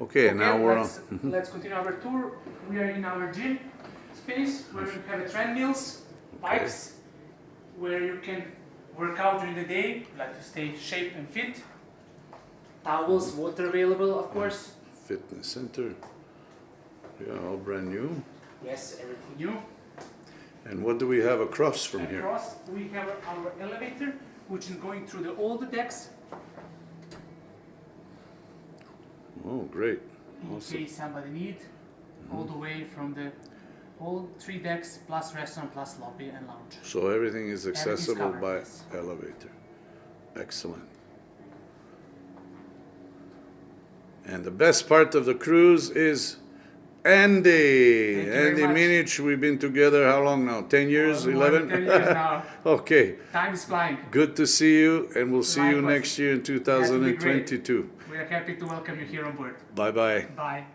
Okay, now we're on. Let's continue our tour. We are in our gym space where we have treadmills, bikes, where you can work out during the day, like to stay shape and fit. Towels, water available, of course. Fitness center. Yeah, all brand new. Yes, everything new. And what do we have across from here? Across, we have our elevator, which is going through all the decks. Oh, great. In Awesome. case somebody needs, all the way from the all 3 decks, plus restaurant, plus lobby and lounge. So everything is accessible covered, by yes. elevator. Excellent. And the best part of the cruise is Andy. Thank you very Andy much. Minich, we've been together how long now? 10 years? More than 11? 10 years now. Okay. Time is flying. Good to see you, and we'll see you Likewise. next year in That would be great. 2022. We are happy to welcome you here on board. Bye-bye. Bye.